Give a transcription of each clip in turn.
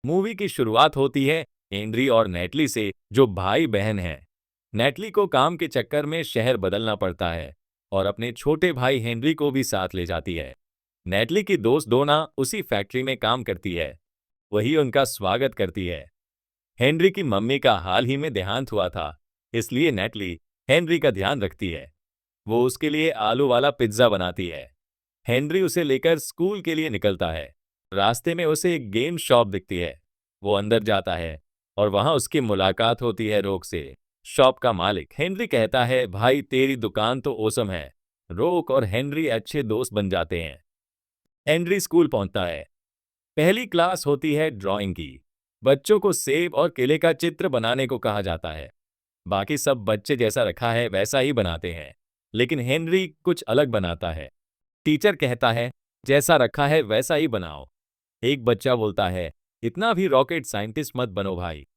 Movie की शुरुआत होती है हेनरी और नेटली से, जो भाई बहन हैं। नेटली को काम के चक्कर में शहर बदलना पड़ता है और अपने छोटे भाई हेनरी को भी साथ ले जाती है। नेटली की दोस्त डोना उसी फैक्ट्री में काम करती है। वही उनका स्वागत करती है। हेनरी की मम्मी का हाल ही में देहांत हुआ था, इसलिए नेटली हेनरी का ध्यान रखती है। वो उसके लिए आलू वाला पिज्जा बनाती है। हेनरी उसे लेकर स्कूल के लिए निकलता है। रास्ते में उसे एक गेम शॉप दिखती है। वो अंदर जाता है और वहां उसकी मुलाकात होती है रोक से। शॉप का मालिक हेनरी कहता है, भाई तेरी दुकान तो ओसम है। रोक और हेनरी अच्छे दोस्त बन जाते हैं। हेनरी स्कूल पहुंचता है। पहली क्लास होती है ड्राइंग की। बच्चों को सेब और केले का चित्र बनाने को कहा जाता है। बाकी सब बच्चे जैसा रखा है वैसा ही बनाते हैं, लेकिन हेनरी कुछ अलग बनाता है। टीचर कहता है, जैसा रखा है वैसा ही बनाओ। एक बच्चा बोलता है, इतना भी रॉकेट साइंटिस्ट मत बनो भाई।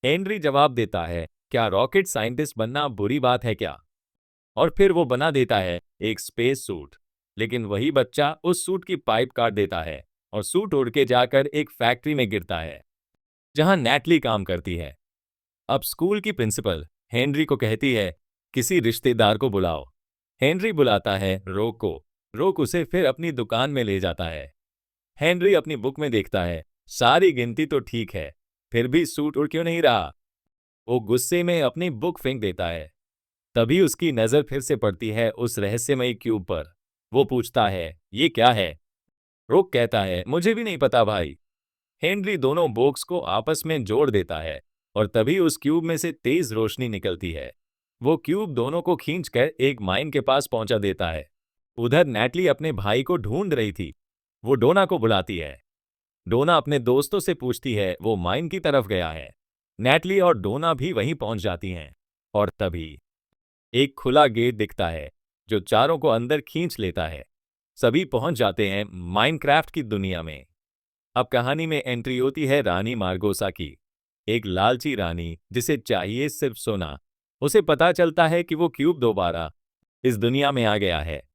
हेनरी जवाब देता है, क्या रॉकेट साइंटिस्ट बनना बुरी बात है क्या? और फिर वो बना देता है एक स्पेस सूट। लेकिन वही बच्चा उस सूट की पाइप काट देता है और सूट उड़ के जाकर एक फैक्ट्री में गिरता है, जहां नैटली काम करती है। अब स्कूल की प्रिंसिपल हेनरी को कहती है, किसी रिश्तेदार को बुलाओ। हेनरी बुलाता है रोक को। रोक उसे फिर अपनी दुकान में ले जाता है। हेनरी अपनी बुक में देखता है, सारी गिनती तो ठीक है, फिर भी सूट उड़ क्यों नहीं रहा? वो गुस्से में अपनी बुक फेंक देता है। तभी उसकी नजर फिर से पड़ती है उस रहस्यमयी क्यूब पर। वो पूछता है, ये क्या है? रोक कहता है, मुझे भी नहीं पता भाई। हेनरी दोनों बॉक्स को आपस में जोड़ देता है और तभी उस क्यूब में से तेज रोशनी निकलती है। वो क्यूब दोनों को खींचकर एक माइन के पास पहुंचा देता है। उधर नैटली अपने भाई को ढूंढ रही थी। वो डोना को बुलाती है। डोना अपने दोस्तों से पूछती है, वो माइन की तरफ गया है। नैटली और डोना भी वहीं पहुंच जाती हैं। और तभी एक खुला गेट दिखता है, जो चारों को अंदर खींच लेता है। सभी पहुंच जाते हैं माइनक्राफ्ट की दुनिया में। अब कहानी में एंट्री होती है रानी मार्गोसा की। एक लालची रानी जिसे चाहिए सिर्फ सोना। उसे पता चलता है कि वो क्यूब दोबारा इस दुनिया में आ गया है।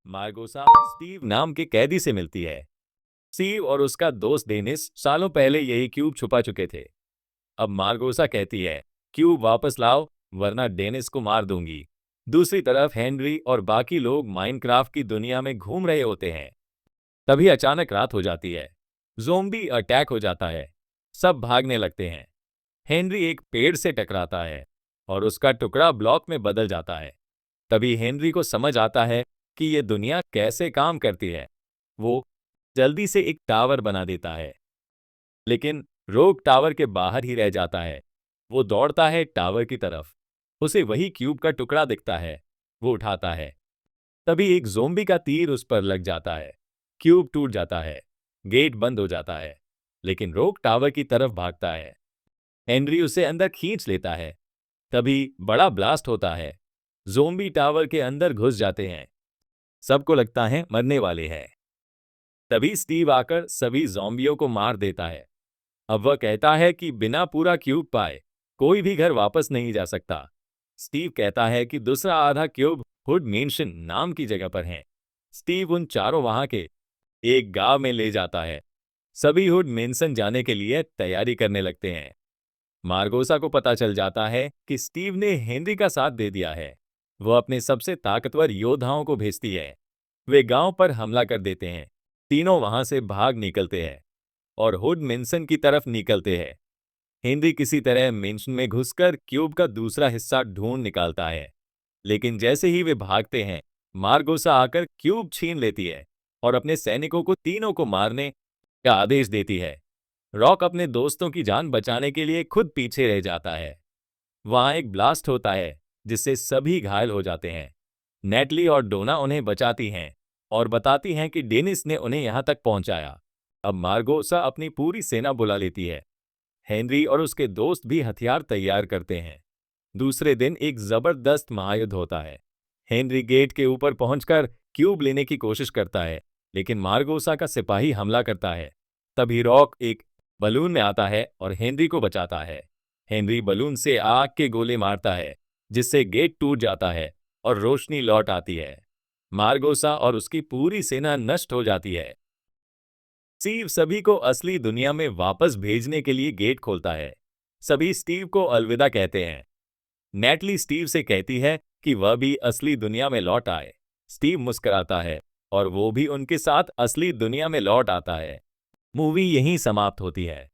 मार्गोसा स्टीव नाम के कैदी से मिलती है। स्टीव और उसका दोस्त डेनिस सालों पहले यही क्यूब छुपा चुके थे। अब मार्गोसा कहती है, क्यूब वापस लाओ वरना डेनिस को मार दूंगी। दूसरी तरफ हेनरी और बाकी लोग माइनक्राफ्ट की दुनिया में घूम रहे होते हैं। तभी अचानक रात हो जाती है। ज़ोंबी अटैक हो जाता है। सब भागने लगते हैं। हेनरी एक पेड़ से टकराता है और उसका टुकड़ा ब्लॉक में बदल जाता है। तभी हेनरी को समझ आता है कि ये दुनिया कैसे काम करती है। वो जल्दी से एक टावर बना देता है, लेकिन रोग टावर के बाहर ही रह जाता है। वो दौड़ता है टावर की तरफ। उसे वही क्यूब का टुकड़ा दिखता है। वो उठाता है। तभी एक ज़ोंबी का तीर उस पर लग जाता है। क्यूब टूट जाता है। गेट बंद हो जाता है। लेकिन रोग टावर की तरफ भागता है। हेनरी उसे अंदर खींच लेता है। तभी बड़ा ब्लास्ट होता है। ज़ोंबी टावर के अंदर घुस जाते हैं। सबको लगता है मरने वाले हैं। तभी स्टीव आकर सभी ज़ॉम्बियों को मार देता है। अब वह कहता है कि बिना पूरा क्यूब पाए कोई भी घर वापस नहीं जा सकता। स्टीव कहता है कि दूसरा आधा क्यूब हुड मेंशन नाम की जगह पर है। स्टीव उन चारों वहां के एक गांव में ले जाता है। सभी हुड मेंशन जाने के लिए तैयारी करने लगते हैं। मार्गोसा को पता चल जाता है कि स्टीव ने हेनरी का साथ दे दिया है। वह अपने सबसे ताकतवर योद्धाओं को भेजती है। वे गांव पर हमला कर देते हैं। तीनों वहां से भाग निकलते हैं और हुड मेंशन की तरफ निकलते हैं। हेनरी किसी तरह मेंशन में घुसकर क्यूब का दूसरा हिस्सा ढूंढ निकालता है। लेकिन जैसे ही वे भागते हैं, मार्गोसा आकर क्यूब छीन लेती है और अपने सैनिकों को तीनों को मारने का आदेश देती है। रॉक अपने दोस्तों की जान बचाने के लिए खुद पीछे रह जाता है। वहां एक ब्लास्ट होता है जिससे सभी घायल हो जाते हैं। नेटली और डोना उन्हें बचाती हैं और बताती हैं कि डेनिस ने उन्हें यहां तक पहुंचाया। अब मार्गोसा अपनी पूरी सेना बुला लेती है। हेनरी और उसके दोस्त भी हथियार तैयार करते हैं। दूसरे दिन एक जबरदस्त महायुद्ध होता है। हेनरी गेट के ऊपर पहुंचकर क्यूब लेने की कोशिश करता है, लेकिन मार्गोसा का सिपाही हमला करता है। तभी रॉक एक बलून में आता है और हेनरी को बचाता है। हेनरी बलून से आग के गोले मारता है, जिससे गेट टूट जाता है और रोशनी लौट आती है। मार्गोसा और उसकी पूरी सेना नष्ट हो जाती है। स्टीव सभी को असली दुनिया में वापस भेजने के लिए गेट खोलता है। सभी स्टीव को अलविदा कहते हैं। नेटली स्टीव से कहती है कि वह भी असली दुनिया में लौट आए। स्टीव मुस्कुराता है और वो भी उनके साथ असली दुनिया में लौट आता है। मूवी यहीं समाप्त होती है।